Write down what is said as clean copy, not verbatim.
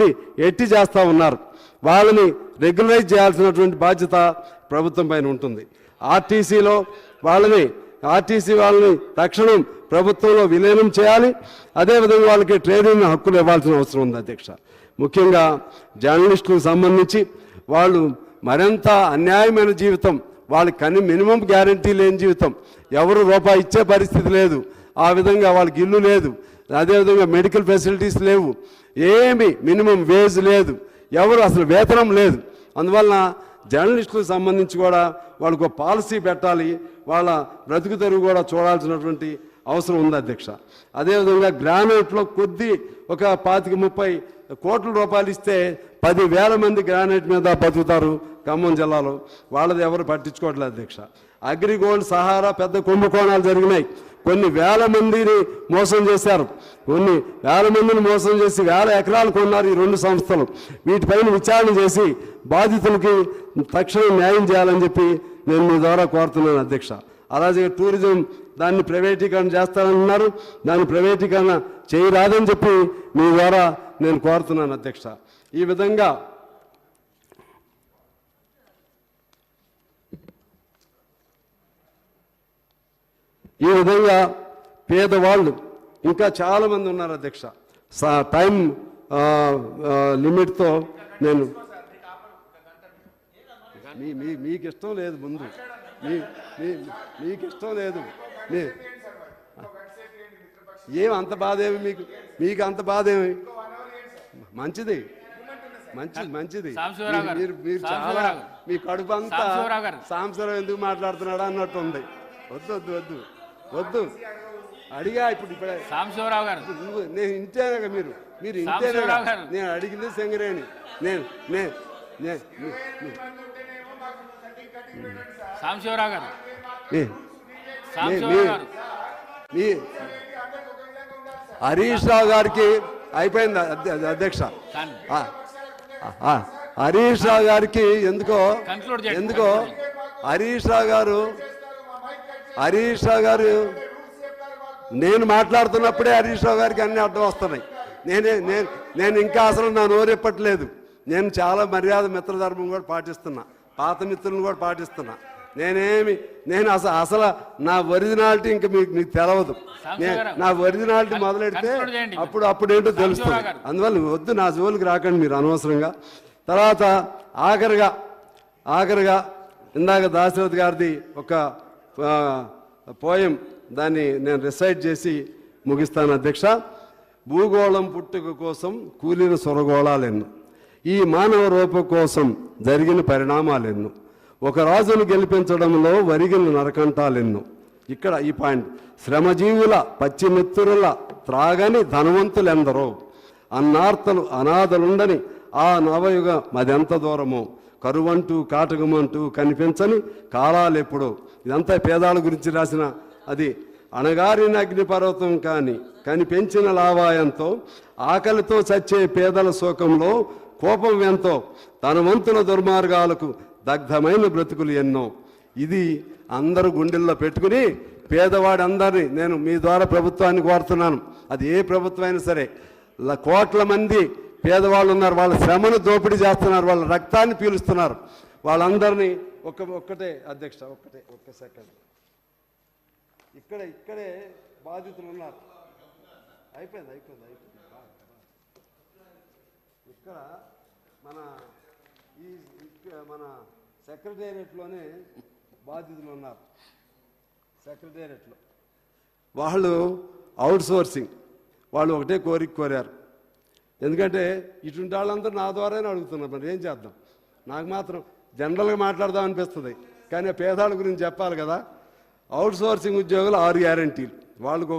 నుండి ఎట్టి చేస్తూ ఉన్నారు. వాళ్ళని రెగ్యులరైజ్ చేయాల్సినటువంటి బాధ్యత ప్రభుత్వం పైన ఉంటుంది. ఆర్టీసీ వాళ్ళని తక్షణం ప్రభుత్వంలో విలీనం చేయాలి. అదేవిధంగా వాళ్ళకి ట్రేడ్ హక్కులు ఇవ్వాల్సిన అవసరం ఉంది అధ్యక్ష. ముఖ్యంగా జర్నలిస్టులకు సంబంధించి వాళ్ళు మరింత అన్యాయమైన జీవితం, వాళ్ళకి మినిమం గ్యారంటీ లేని జీవితం, ఎవరు రూపాయి ఇచ్చే పరిస్థితి లేదు, ఆ విధంగా వాళ్ళకి ఇల్లు లేదు, అదేవిధంగా మెడికల్ ఫెసిలిటీస్ లేవు, ఏమి మినిమం వేజ్ లేదు, ఎవరు అసలు వేతనం లేదు. అందువలన జర్నలిస్టులకు సంబంధించి కూడా వాళ్ళకు పాలసీ పెట్టాలి, వాళ్ళ బ్రతుకు తెరువు కూడా చూడాల్సినటువంటి అవసరం ఉంది అధ్యక్ష. అదేవిధంగా గ్రానైట్లో ఒక 25-30 కోట్ల రూపాయలు ఇస్తే 10,000 మంది గ్రానైట్ మీద బతుకుతారు ఖమ్మం జిల్లాలో. వాళ్ళది ఎవరు పట్టించుకోవట్లేదు అధ్యక్ష. అగ్రిగోల్డ్, సహారా పెద్ద కుంభకోణాలు జరిగినాయి. కొన్ని వేల మందిని మోసం చేశారు, కొన్ని వేల మందిని మోసం చేసి 1000 ఎకరాలు కొన్నారు ఈ 2 సంస్థలు. వీటిపైన విచారణ చేసి బాధితులకి తక్షణం న్యాయం చేయాలని చెప్పి నేను మీ ద్వారా కోరుతున్నాను అధ్యక్ష. అలాగే టూరిజం దాన్ని ప్రైవేటీకరణ చేస్తారన్నారు, దాన్ని ప్రైవేటీకరణ చేయరాదని చెప్పి మీ ద్వారా నేను కోరుతున్నాను అధ్యక్ష. ఈ విధంగా పేదవాళ్ళు ఇంకా చాలామంది ఉన్నారు అధ్యక్ష. టైం లిమిట్తో నేను మీకు ఇష్టం లేదు, ముందు మీకు ఇష్టం లేదు, ఏమి అంత బాధ ఏమి మీకు అంత బాధ ఏమి? మంచిది మీరు చాలా మీ కడుపు అంతా సాంసరం ఎందుకు మాట్లాడుతున్నాడా అన్నట్టు ఉంది. వద్దు అడిగా ఇప్పుడే నేను ఇంటేనా మీరు ఇంటేనా? నేను అడిగింది సింగరేణి. హరీష్ రావు గారికి అయిపోయింది అధ్యక్ష. హరీష్ రావు గారికి ఎందుకో హరీష్ రావు గారు నేను మాట్లాడుతున్నప్పుడే హరీష్ రావు గారికి అన్ని అడ్డం వస్తున్నాయి. నేను ఇంకా అసలు నా నోరెప్పట్లేదు. నేను చాలా మర్యాద మిత్రధర్మం కూడా పాటిస్తున్నా, పాత మిత్రులను కూడా పాటిస్తున్నా. నేను అసలు నా ఒరిజినాలిటీ ఇంకా మీకు తెలవదు. నా ఒరిజినాలిటీ మొదలెడితే అప్పుడేంటో తెలుస్తుంది. అందువల్ల వద్దు, నా జోలికి రాకండి మీరు అనవసరంగా. తర్వాత ఆఖరిగా ఇందాక దాశరథ్ గారిది ఒక పోయం, దాన్ని నేను రిసైట్ చేసి ముగిస్తాను అధ్యక్ష. భూగోళం పుట్టుక కోసం కూలిన సొరగోళాలెన్ను, ఈ మానవ రూపం కోసం జరిగిన పరిణామాలెన్ను, ఒక రాజును గెలిపించడంలో వరిగిన నరకంటాలెన్ను. ఇక్కడ ఈ పాయింట్, శ్రమజీవుల పచ్చిమిత్రుల త్రాగని ధనవంతులెందరో, అన్నార్తలు అనాథలుండని ఆ నవయుగ మదెంత దూరమో, కరువంటూ కాటకమంటూ కనిపించని కాలాలెప్పుడో. ఇదంతా పేదాల గురించి రాసిన అది. అణగారిన అగ్నిపర్వతం కనిపెంచిన లావాయంతో, ఆకలితో చచ్చే పేదల శోకంలో కోపం ఎంతో, ధనవంతుల దుర్మార్గాలకు దగ్ధమైన బ్రతుకులు ఎన్నో. ఇది అందరూ గుండెల్లో పెట్టుకుని పేదవాడి అందరినీ నేను మీ ద్వారా ప్రభుత్వాన్ని కోరుతున్నాను. అది ఏ ప్రభుత్వం అయినా సరే, కోట్ల మంది పేదవాళ్ళు ఉన్నారు, వాళ్ళ శ్రమను దోపిడీ చేస్తున్నారు, వాళ్ళ రక్తాన్ని పీలుస్తున్నారు. వాళ్ళందరినీ ఒక్కటే అధ్యక్ష, ఒక్క సెకండ్, ఇక్కడే బాధితులు ఉన్నారు. అయిపోయింది. ఇక్కడ మన సెక్రటేరియట్లోనే బాధితులు ఉన్నారు. సెక్రటేరియట్లో వాళ్ళు అవుట్ సోర్సింగ్, వాళ్ళు ఒకటే కోరారు. ఎందుకంటే ఇటువంటి వాళ్ళందరూ నా ద్వారానే అడుగుతున్నారు. మరి ఏం చేద్దాం? నాకు మాత్రం జనరల్గా మాట్లాడదాం అనిపిస్తుంది, కానీ పేదవాళ్ళ గురించి చెప్పాలి కదా. అవుట్ సోర్సింగ్ ఉద్యోగులు 6 గ్యారంటీలు, వాళ్ళకు